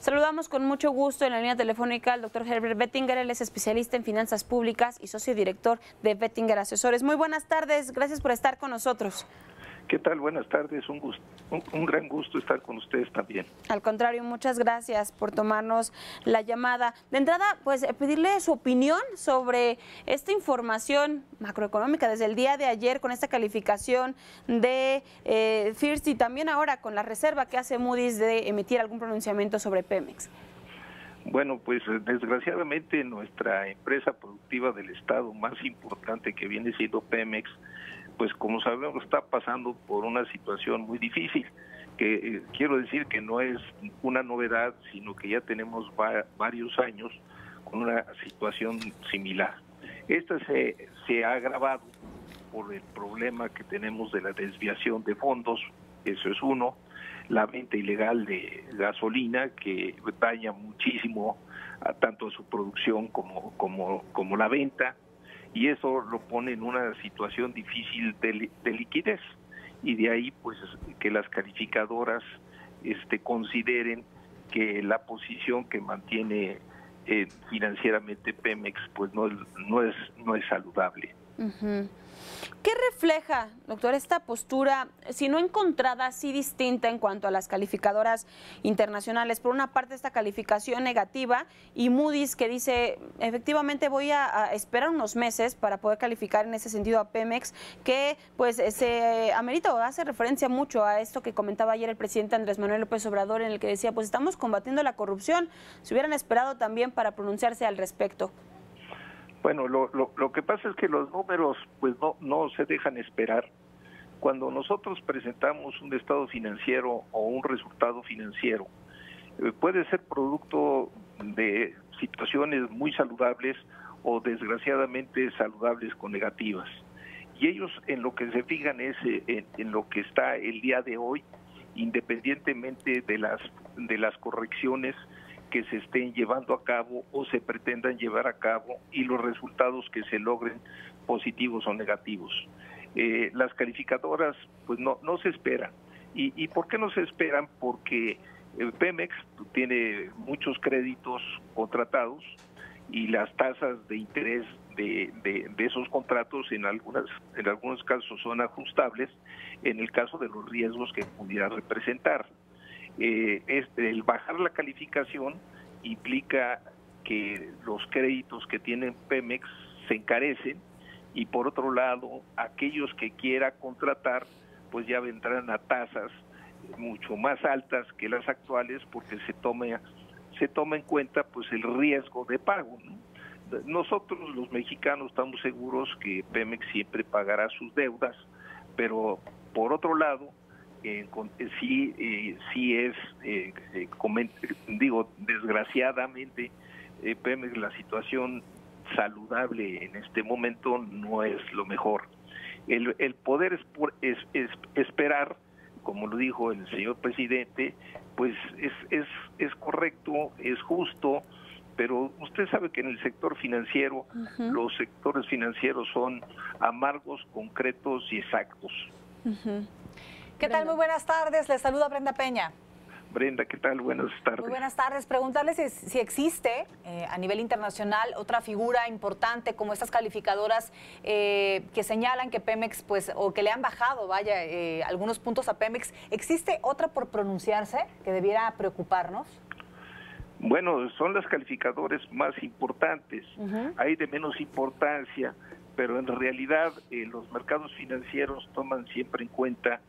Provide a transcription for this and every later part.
Saludamos con mucho gusto en la línea telefónica al doctor Herbert Bettinger. Él es especialista en finanzas públicas y socio director de Bettinger Asesores. Muy buenas tardes, gracias por estar con nosotros. ¿Qué tal? Buenas tardes, un gran gusto estar con ustedes también. Al contrario, muchas gracias por tomarnos la llamada. De entrada, pues pedirle su opinión sobre esta información macroeconómica desde el día de ayer con esta calificación de Fitch y también ahora con la reserva que hace Moody's de emitir algún pronunciamiento sobre Pemex. Bueno, pues desgraciadamente nuestra empresa productiva del Estado más importante, que viene siendo Pemex, pues como sabemos está pasando por una situación muy difícil, que quiero decir que no es una novedad, sino que ya tenemos varios años con una situación similar. Esta se ha agravado por el problema que tenemos de la desviación de fondos, eso es uno, la venta ilegal de gasolina que daña muchísimo tanto a su producción como la venta, y eso lo pone en una situación difícil de liquidez, y de ahí pues que las calificadoras consideren que la posición que mantiene financieramente Pemex pues no es saludable. ¿Qué refleja, doctor, esta postura, si no encontrada, sí distinta en cuanto a las calificadoras internacionales? Por una parte, esta calificación negativa y Moody's que dice, efectivamente voy a esperar unos meses para poder calificar en ese sentido a Pemex, que pues se amerita o hace referencia mucho a esto que comentaba ayer el presidente Andrés Manuel López Obrador, en el que decía, pues estamos combatiendo la corrupción, se hubieran esperado también para pronunciarse al respecto. Bueno, lo que pasa es que los números pues no se dejan esperar. Cuando nosotros presentamos un estado financiero o un resultado financiero, puede ser producto de situaciones muy saludables o desgraciadamente saludables con negativas. Y ellos en lo que se fijan es en lo que está el día de hoy, independientemente de las correcciones que se estén llevando a cabo o se pretendan llevar a cabo y los resultados que se logren, positivos o negativos. Las calificadoras pues no se esperan. ¿Y por qué no se esperan? Porque Pemex tiene muchos créditos contratados y las tasas de interés de esos contratos en algunos casos son ajustables en el caso de los riesgos que pudiera representar. El bajar la calificación implica que los créditos que tienen Pemex se encarecen, y por otro lado aquellos que quiera contratar pues ya vendrán a tasas mucho más altas que las actuales, porque se toma en cuenta pues el riesgo de pago, ¿no? Nosotros los mexicanos estamos seguros que Pemex siempre pagará sus deudas, pero por otro lado desgraciadamente Pemex, la situación saludable en este momento no es lo mejor. El poder esperar, como lo dijo el señor presidente, pues es correcto, es justo, pero usted sabe que en el sector financiero, los sectores financieros son amargos, concretos y exactos. ¿Qué tal? Muy buenas tardes, les saluda Brenda Peña. Brenda, ¿qué tal? Buenas tardes. Muy buenas tardes. Preguntarles si existe a nivel internacional otra figura importante como estas calificadoras que señalan que Pemex, pues, o que le han bajado, algunos puntos a Pemex. ¿Existe otra por pronunciarse que debiera preocuparnos? Bueno, son las calificadoras más importantes. Hay de menos importancia, pero en realidad los mercados financieros toman siempre en cuenta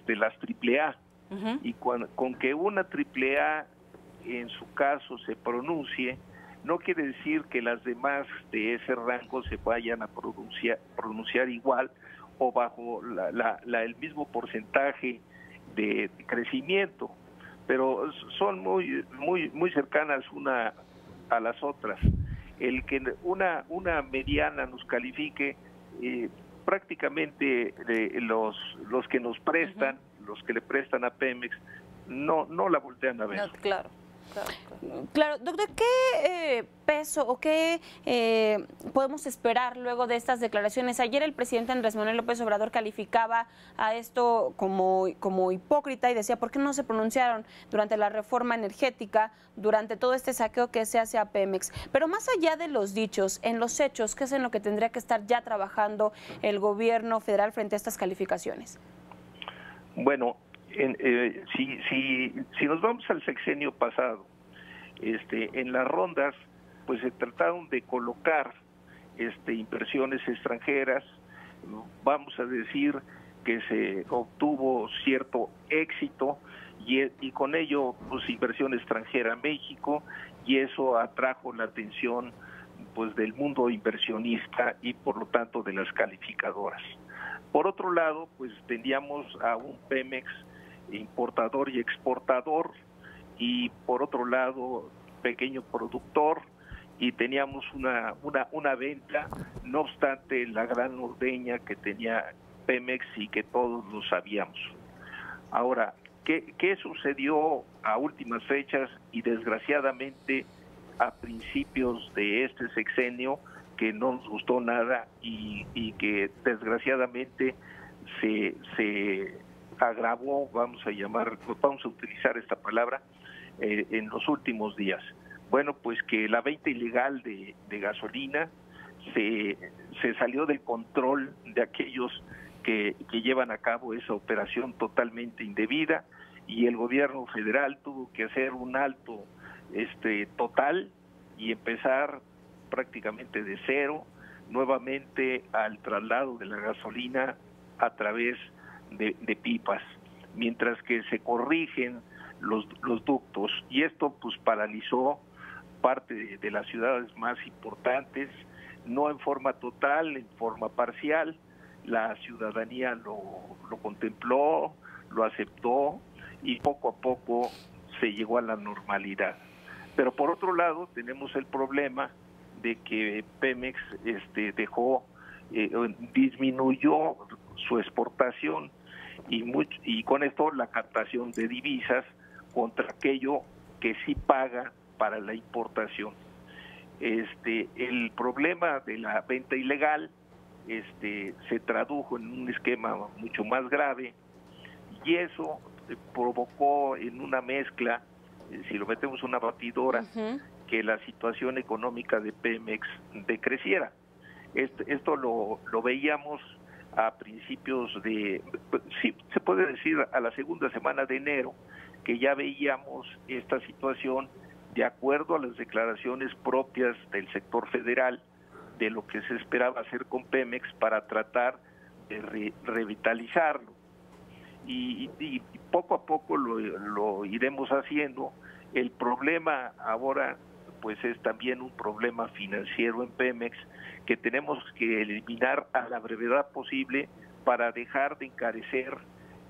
las AAA, y con que una AAA en su caso se pronuncie, no quiere decir que las demás de ese rango se vayan a pronunciar igual o bajo el mismo porcentaje de crecimiento, pero son muy cercanas una a las otras. El que una mediana nos califique, prácticamente los que nos prestan, los que le prestan a Pemex, no la voltean a ver. No, claro. Claro, doctor, ¿qué peso o qué podemos esperar luego de estas declaraciones? Ayer el presidente Andrés Manuel López Obrador calificaba a esto como hipócrita y decía, ¿por qué no se pronunciaron durante la reforma energética, durante todo este saqueo que se hace a Pemex? Pero más allá de los dichos, en los hechos, ¿qué es en lo que tendría que estar ya trabajando el gobierno federal frente a estas calificaciones? Bueno, si nos vamos al sexenio pasado, en las rondas, pues se trataron de colocar inversiones extranjeras. Vamos a decir que se obtuvo cierto éxito y con ello, pues, inversión extranjera a México, y eso atrajo la atención, pues, del mundo inversionista y por lo tanto de las calificadoras. Por otro lado, pues teníamos a un Pemex importador y exportador, y por otro lado pequeño productor, y teníamos una venta, no obstante la gran ordeña que tenía Pemex y que todos lo sabíamos. Ahora, ¿qué sucedió a últimas fechas y desgraciadamente a principios de este sexenio, que no nos gustó nada y que desgraciadamente se agravó, vamos a utilizar esta palabra, en los últimos días? Bueno, pues que la venta ilegal de gasolina se salió del control de aquellos que llevan a cabo esa operación totalmente indebida, y el gobierno federal tuvo que hacer un alto total y empezar prácticamente de cero nuevamente al traslado de la gasolina a través de pipas, mientras que se corrigen los ductos, y esto pues paralizó parte de las ciudades más importantes, no en forma total, en forma parcial. La ciudadanía lo contempló, lo aceptó, y poco a poco se llegó a la normalidad. Pero por otro lado tenemos el problema de que Pemex disminuyó su exportación y con esto la captación de divisas contra aquello que sí paga para la importación. El problema de la venta ilegal se tradujo en un esquema mucho más grave, y eso provocó en una mezcla, si lo metemos en una batidora, que la situación económica de Pemex decreciera. Esto lo veíamos a principios sí, se puede decir a la segunda semana de enero, que ya veíamos esta situación de acuerdo a las declaraciones propias del sector federal de lo que se esperaba hacer con Pemex para tratar de revitalizarlo. Y poco a poco lo iremos haciendo. El problema ahora pues es también un problema financiero en Pemex, que tenemos que eliminar a la brevedad posible para dejar de encarecer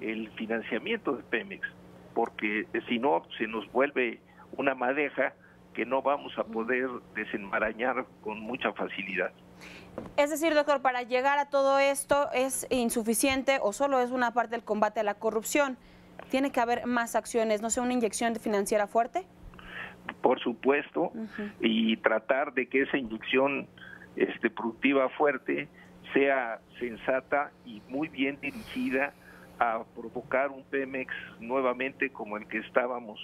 el financiamiento de Pemex, porque si no se nos vuelve una madeja que no vamos a poder desenmarañar con mucha facilidad. Es decir, doctor, para llegar a todo esto es insuficiente o solo es una parte del combate a la corrupción. ¿Tiene que haber más acciones, no sé, una inyección financiera fuerte? Por supuesto, y tratar de que esa inyección productiva fuerte sea sensata y muy bien dirigida a provocar un Pemex nuevamente como el que estábamos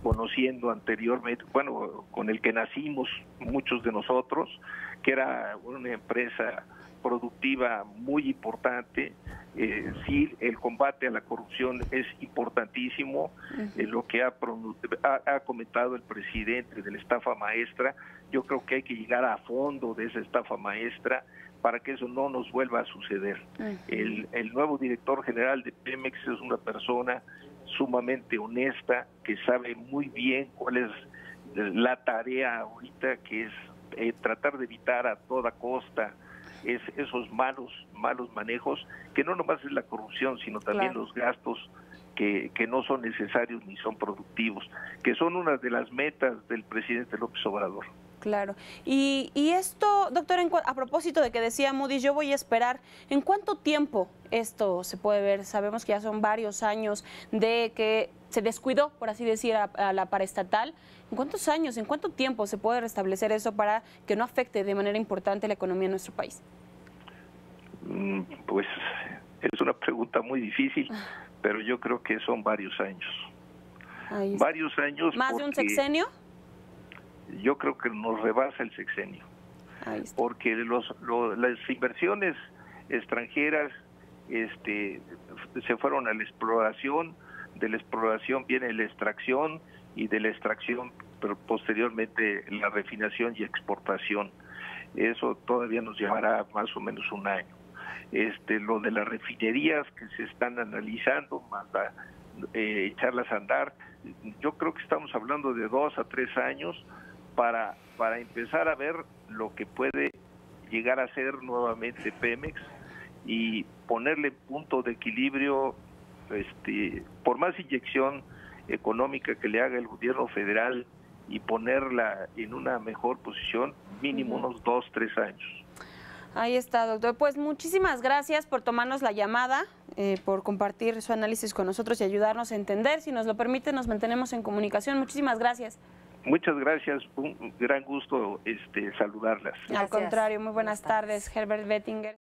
conociendo anteriormente, bueno, con el que nacimos muchos de nosotros, que era una empresa productiva muy importante. Sí, el combate a la corrupción es importantísimo, lo que ha comentado el presidente de la estafa maestra. Yo creo que hay que llegar a fondo de esa estafa maestra para que eso no nos vuelva a suceder. El nuevo director general de Pemex es una persona sumamente honesta, que sabe muy bien cuál es la tarea ahorita, que es tratar de evitar a toda costa esos malos manejos, que no nomás es la corrupción, sino también los gastos que no son necesarios ni son productivos, que son una de las metas del presidente López Obrador. Claro. Y esto, doctor, a propósito de que decía Moody, yo voy a esperar, ¿en cuánto tiempo esto se puede ver? Sabemos que ya son varios años de que se descuidó, por así decir, a la paraestatal. ¿En cuántos años, en cuánto tiempo se puede restablecer eso para que no afecte de manera importante la economía de nuestro país? Pues es una pregunta muy difícil, pero yo creo que son varios años. Varios años. ¿Más de un sexenio? Yo creo que nos rebasa el sexenio. Porque las inversiones extranjeras se fueron a la exploración, de la exploración viene la extracción y de la extracción pero posteriormente la refinación y exportación. Eso todavía nos llevará más o menos un año. Lo de las refinerías que se están analizando, más echarlas a andar, yo creo que estamos hablando de 2 a 3 años para empezar a ver lo que puede llegar a ser nuevamente Pemex y ponerle punto de equilibrio, por más inyección económica que le haga el gobierno federal y ponerla en una mejor posición, mínimo unos 2, 3 años. Ahí está, doctor. Pues muchísimas gracias por tomarnos la llamada, por compartir su análisis con nosotros y ayudarnos a entender. Si nos lo permite, nos mantenemos en comunicación. Muchísimas gracias. Muchas gracias, un gran gusto saludarlas. Al contrario, muy buenas tardes, Herbert Bettinger.